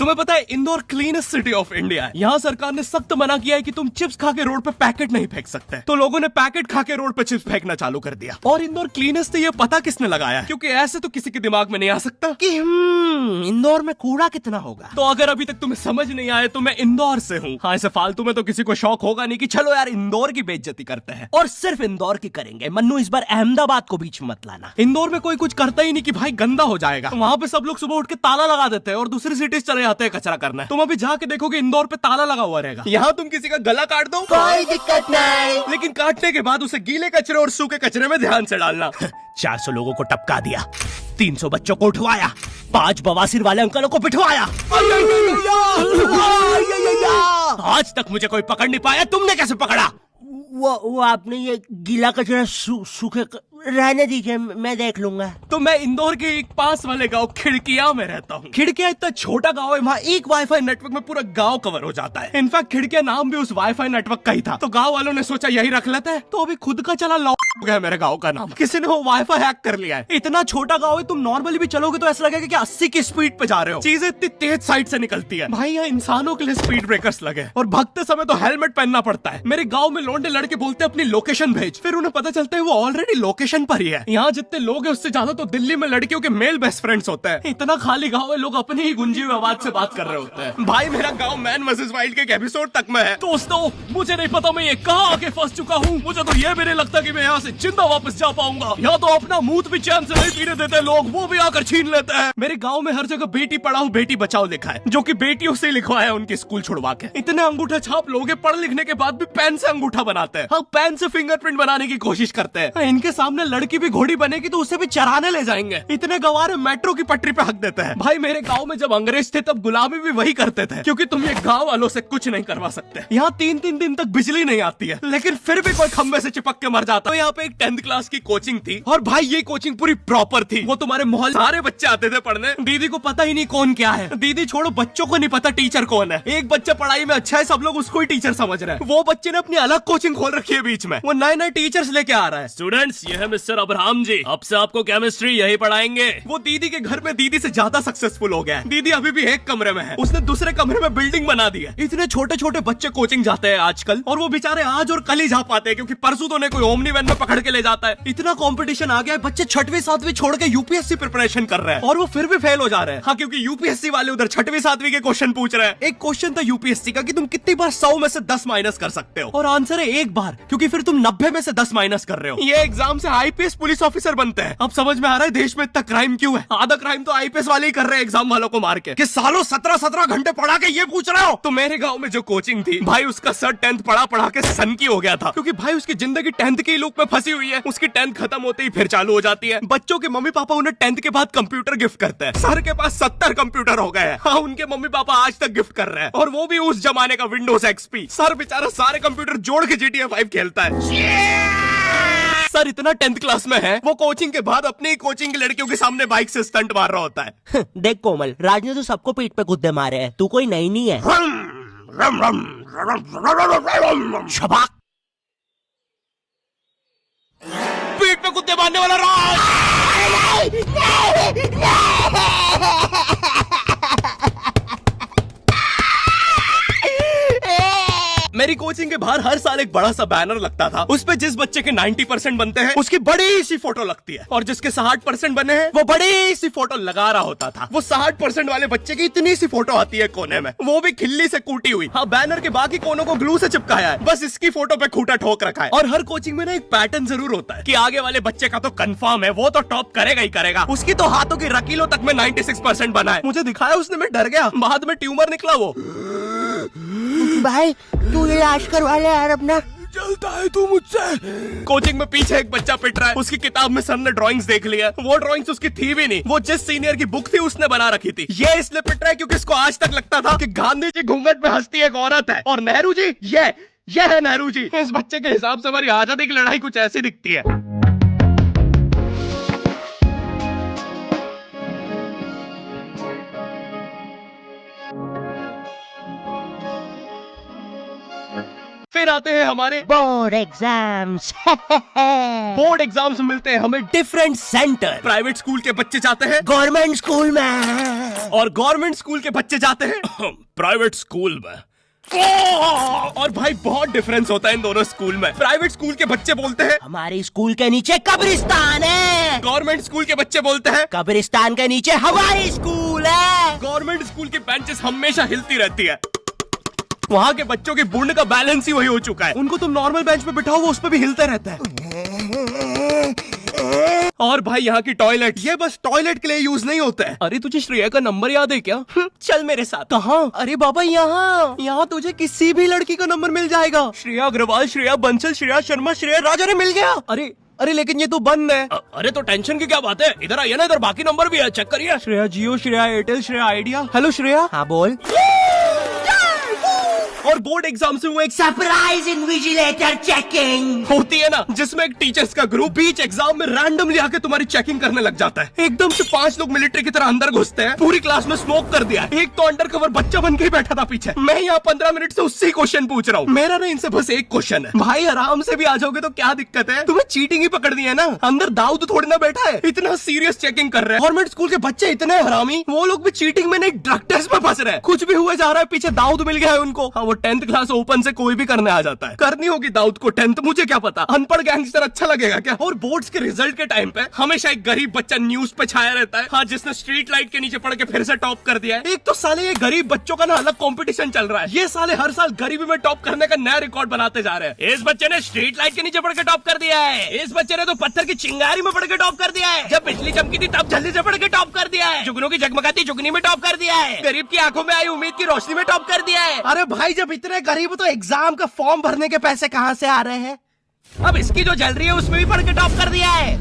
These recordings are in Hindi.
तुम्हें पता है Indore cleanest city of India है। यहाँ सरकार ने सख्त मना किया है कि तुम चिप्स खा के रोड पे पैकेट नहीं फेंक सकते। तो लोगों ने पैकेट खा के रोड पे चिप्स फेंकना चालू कर दिया। और इंदौर क्लीनेस्ट ये पता किसने लगाया, क्योंकि ऐसे तो किसी के दिमाग में नहीं आ सकता कि इंदौर में कूड़ा कितना होगा। तो अगर अभी तक तुम्हें समझ नहीं आया तो मैं इंदौर से हूँ। हाँ, ऐसे फालतू में तो किसी को शौक होगा नहीं कि चलो यार इंदौर की बेइज्जती करते हैं, और सिर्फ इंदौर की करेंगे। मन्नू, इस बार अहमदाबाद को बीच में मत लाना। इंदौर में कोई कुछ करता ही नहीं कि भाई गंदा हो जाएगा। वहाँ पे सब लोग सुबह उठ के ताला लगा देते हैं और दूसरी सिटीज चले जाते हैं कचरा करना। तुम अभी जाके देखोगे इंदौर पे ताला लगा हुआ रहेगा। यहाँ तुम किसी का गला काट दो कोई दिक्कत नहीं, लेकिन काटने के बाद उसे गीले कचरे और सूखे कचरे में ध्यान से डालना। 400 लोगों को टपका दिया, 300 बच्चों को उठवाया, 5 बवासीर वाले अंकलों को पिटवाया। आज तक मुझे कोई पकड़ नहीं पाया, तुमने कैसे पकड़ा? वो आपने ये गीला कचरा सूखे रहने दीजिए, मैं देख लूंगा। तो मैं इंदौर के एक पास वाले गांव खिड़किया में रहता हूँ। खिड़किया इतना छोटा गांव है, वहाँ एक वाईफाई नेटवर्क में पूरा गांव कवर हो जाता है। इनफैक्ट खिड़किया नाम भी उस वाईफाई नेटवर्क का ही था। तो गांव वालों ने सोचा यही रख लेते हैं। तो अभी खुद का चला लॉक हो गया मेरे गांव का नाम। किसी ने वो वाईफाई हैक कर लिया है। इतना छोटा गाँव है, तुम नॉर्मली भी चलोगे तो ऐसा लगेगा कि 80 की स्पीड पे जा रहे हो। चीजें इतनी तेज साइड से निकलती है भाई। यहाँ इंसानों के लिए स्पीड ब्रेकर्स लगे और भागते समय तो हेलमेट पहनना पड़ता है। मेरे गाँव में लौंडे लड़के बोलते अपनी लोकेशन भेज, फिर उन्हें पता चलता है वो ऑलरेडी लोकेशन पर ही है। यहाँ जितने लोग हैं उससे ज्यादा तो दिल्ली में लड़कियों के मेल बेस्ट फ्रेंड्स होते हैं। इतना खाली गांव है, लोग अपनी ही गुंजी हुई आवाज से बात कर रहे होते हैं। भाई मेरा गांव मैन वर्सेस वाइल्ड के एक एपिसोड तक में है। दोस्तों, मुझे नहीं पता मैं ये कहाँ आके फंस चुका हूँ। मुझे तो ये भी नहीं लगता कि मैं यहाँ से जिंदा वापस जा पाऊंगा। यहाँ तो अपना मूत भी चैन से नहीं पीने देते लोग, वो भी आकर छीन लेते हैं। मेरे गाँव में हर जगह बेटी पढ़ाओ बेटी बचाओ लिखा है, जो की बेटियों से लिखवाया उनकी स्कूल छुड़वा के। इतने अंगूठा छाप लोग हैं, पढ़ लिखने के बाद भी पेन से अंगूठा बनाते हैं। हाँ, पेन से फिंगरप्रिंट बनाने की कोशिश करते हैं। इनके सामने लड़की भी घोड़ी बनेगी तो उसे भी चराने ले जाएंगे। इतने गवारे मेट्रो की पटरी पे हक देते हैं। भाई मेरे गांव में जब अंग्रेज थे तब गुलामी भी वही करते थे, क्योंकि तुम ये गांव वालों से कुछ नहीं करवा सकते। यहाँ 3-3 दिन तक बिजली नहीं आती है, लेकिन फिर भी कोई खंबे से चिपक के मर जाता है। तो यहाँ पे एक 10th क्लास की कोचिंग थी, और भाई ये कोचिंग पूरी प्रॉपर थी। वो तुम्हारे मोहल्ले सारे बच्चे आते थे पढ़ने। दीदी को पता ही नहीं कौन क्या है। दीदी छोड़ो, बच्चों को नहीं पता टीचर कौन है। एक बच्चा पढ़ाई में अच्छा है, सब लोग उसको ही टीचर समझ रहे हैं। वो बच्चे ने अपनी अलग कोचिंग खोल रखी है बीच में। वो नए टीचर्स लेके आ रहा है। स्टूडेंट्स, ये है मिस्टर अब्राहम जी, अब से आपको केमिस्ट्री यही पढ़ाएंगे। वो दीदी के घर में दीदी से ज्यादा सक्सेसफुल हो गया है। दीदी अभी भी एक कमरे में है, उसने दूसरे कमरे में बिल्डिंग बना दी है। इतने छोटे छोटे बच्चे कोचिंग जाते हैं आजकल, और वो बेचारे आज और कल ही जा पाते हैं, क्योंकि परसों तो उन्हें कोई ओमनी वैन में पकड़ के ले जाता है। इतना कंपटीशन आ गया है, बच्चे 6वीं 7वीं छोड़ के यूपीएससी प्रिपरेशन कर रहे हैं, और वो फिर भी फेल हो जा रहे हैं। हाँ, क्योंकि यूपीएससी वाले उधर 6वीं 7वीं के क्वेश्चन पूछ रहे हैं। एक क्वेश्चन था यूपीएससी का कि तुम कितनी बार 100 में से 10 माइनस कर सकते हो, और आंसर है 1 बार, क्योंकि फिर तुम 90 में से 10 माइनस कर रहे हो। ये एग्जाम से आईपीएस पुलिस ऑफिसर बनते हैं। अब समझ में आ रहा है देश में इतना क्राइम क्यों है। आधा क्राइम तो आईपीएस वाले ही कर रहे हैं एग्जाम वालों को मार के, कि सालों 17-17 घंटे पढ़ा के ये पूछ रहे हो। तो मेरे गांव में जो कोचिंग थी भाई, उसका सर 10th पढ़ा के सन की हो गया था, क्योंकि भाई उसकी जिंदगी 10th की लूप में फंसी हुई है। उसकी 10th खत्म होते ही फिर चालू हो जाती है। बच्चों के मम्मी पापा उन्हें 10th के बाद कंप्यूटर गिफ्ट करते हैं। सर के पास 70 कंप्यूटर हो गए हैं। हाँ, उनके मम्मी पापा आज तक गिफ्ट कर रहे हैं, और वो भी उस जमाने का विंडोज एक्सपी। सर बेचारा सारे कंप्यूटर जोड़ के GTA 5 खेलता है। सर इतना 10th क्लास में है, वो कोचिंग के बाद अपनी ही कोचिंग की लड़कियों के सामने बाइक से स्टंट मार रहा होता है। देख कोमल, राज ने तो सबको पीठ पे कुत्ते मारे हैं, तू कोई नई नहीं है। शबाक, पीठ पे कुत्ते मारने वाला राज। मेरी कोचिंग के बाहर हर साल एक बड़ा सा बैनर लगता था। उस पे जिस बच्चे के 90% बनते हैं उसकी बड़ी सी फोटो लगती है, और जिसके 60% बने हैं वो बड़ी सी फोटो लगा रहा होता था। वो 60% वाले बच्चे की इतनी सी फोटो आती है कोने में, वो भी खिल्ली से कूटी हुई। हाँ, बैनर के बाकी कोनों को ग्लू से चिपकाया है, बस इसकी फोटो पे खूंटा ठोक रखा है। और हर कोचिंग में ना एक पैटर्न जरूर होता है कि आगे वाले बच्चे का तो कंफर्म है, वो तो टॉप करेगा ही करेगा। उसकी तो हाथों की रकीलों तक में 96% बना है। मुझे दिखाया उसने, मैं डर गया। बाद में ट्यूमर निकला वो। भाई तू इलाज करवा ले यार अपना। चलता है तू मुझसे। कोचिंग में पीछे एक बच्चा पिट रहा है, उसकी किताब में सर ने ड्राइंग्स देख लिया। वो ड्राइंग्स उसकी थी भी नहीं, वो जिस सीनियर की बुक थी उसने बना रखी थी। ये इसलिए पिट रहा है क्योंकि इसको आज तक लगता था कि गांधी जी घूंघट में हंसती एक औरत है, और नेहरू जी ये है नेहरू जी। इस बच्चे के हिसाब से हमारी आजादी की लड़ाई कुछ ऐसी दिखती है। फिर आते हैं हमारे बोर्ड एग्जाम्स। बोर्ड एग्जाम्स में मिलते हैं हमें डिफरेंट सेंटर। प्राइवेट स्कूल के बच्चे जाते हैं गवर्नमेंट स्कूल में और गवर्नमेंट स्कूल के बच्चे जाते हैं प्राइवेट स्कूल में। और भाई बहुत डिफरेंस होता है इन दोनों स्कूल में। प्राइवेट स्कूल के बच्चे बोलते हैं हमारे स्कूल के नीचे कब्रिस्तान है, गवर्नमेंट स्कूल के बच्चे बोलते हैं कब्रिस्तान के नीचे हमारी स्कूल है। गवर्नमेंट स्कूल की बेंचेस हमेशा हिलती रहती है। वहाँ के बच्चों की बुंड का बैलेंस ही वही हो चुका है। उनको तुम नॉर्मल बेंच पे बिठाओ वो उस पे भी हिलते रहता है। और भाई यहाँ की टॉयलेट ये बस टॉयलेट के लिए यूज नहीं होता है। अरे तुझे श्रेया का नंबर याद है क्या? चल मेरे साथ। कहाँ? अरे बाबा यहाँ तुझे किसी भी लड़की का नंबर मिल जाएगा। श्रेया अग्रवाल, श्रेया बंसल, श्रेया शर्मा, श्रेया राजा ने मिल गया। अरे लेकिन ये तो बंद है। अरे तो टेंशन की क्या बात है, इधर आइए ना, इधर बाकी नंबर भी है, चेक करिए। श्रेया जियो, श्रेया एयरटेल, श्रेया आइडिया। हेलो श्रेया। हाँ बोल। और बोर्ड एग्जाम से वो एक सरप्राइज इन्विजिलेटर चेकिंग होती है ना, जिसमें एक टीचर्स का ग्रुप बीच एग्जाम में रैंडमली आके तुम्हारी चेकिंग करने लग जाता है। एकदम से 5 लोग मिलिट्री की तरह अंदर घुसते हैं, पूरी क्लास में स्मोक कर दिया। एक तो अंडर कवर बच्चा बन के ही बैठा था पीछे। मैं यहाँ 15 मिनट से उससे ही क्वेश्चन पूछ रहा हूँ। मेरा ना इनसे बस एक क्वेश्चन है, भाई आराम से भी आ जाओगे तो क्या दिक्कत है? तुम्हें चीटिंग ही पकड़नी है ना, अंदर दाऊद थोड़ी ना बैठा है। इतना सीरियस चेकिंग कर रहे हैं। गवर्नमेंट स्कूल के बच्चे इतने हरामी, वो लोग भी चीटिंग में नहीं ड्रग टेस्ट में फंस रहे हैं। कुछ भी हुए जा रहा है, पीछे दाऊद मिल गया है उनको। हाँ वो 10th क्लास ओपन से कोई भी करने आ जाता है। करनी होगी दाऊद को 10th, मुझे क्या पता, अनपढ़ गैंगस्टर अच्छा लगेगा क्या? और बोर्ड्स के रिजल्ट के टाइम पे हमेशा एक गरीब बच्चा न्यूज पे छाया रहता है, हाँ, जिसने स्ट्रीट लाइट के नीचे पड़ के फिर से टॉप कर दिया है। एक तो साले ये गरीब बच्चों का ना अलग कंपटीशन चल रहा है। ये साले हर साल गरीबी में टॉप करने का नया रिकॉर्ड बनाते जा रहे हैं। इस बच्चे ने स्ट्रीट लाइट के नीचे पड़ के टॉप कर दिया है, इस बच्चे ने तो पत्थर की चिंगारी में पड़ के टॉप कर दिया है, जब बिजली चमकी थी तब जल्दी से पड़ के टॉप कर दिया है, जुगनों की जगमगाती जुगनी में टॉप कर दिया है, गरीब की आंखों में आई उम्मीद की रोशनी में टॉप कर दिया है। अरे भाई जब इतने गरीब हो तो एग्जाम का फॉर्म भरने के पैसे कहाँ से आ रहे हैं? अब इसकी जो जल रही है उसमें भी पढ़ के टॉप कर दिया है।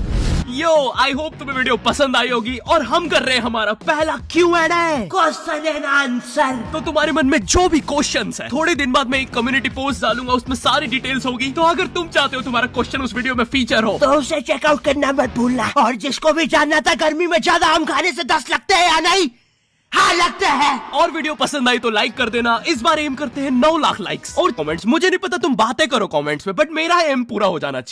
यो आई होप तुम्हें वीडियो पसंद आई होगी और हम कर रहे हैं हमारा पहला Q&A, क्वेश्चन एंड आंसर। तो तुम्हारे मन में जो भी क्वेश्चंस है, थोड़े दिन बाद मैं एक कम्युनिटी पोस्ट डालूंगा, उसमें सारी डिटेल्स होगी। तो अगर तुम चाहते हो तुम्हारा क्वेश्चन उस वीडियो में फीचर हो तो उसे चेकआउट करना मत भूलना। और जिसको भी जानना था गर्मी में ज्यादा आम खाने से 10 लगते हैं या नहीं, हाँ लगता है। और वीडियो पसंद आई तो लाइक कर देना। इस बार एम करते हैं 9 लाख लाइक्स और कमेंट्स। मुझे नहीं पता तुम बातें करो कमेंट्स में, बट मेरा एम पूरा हो जाना चाहिए।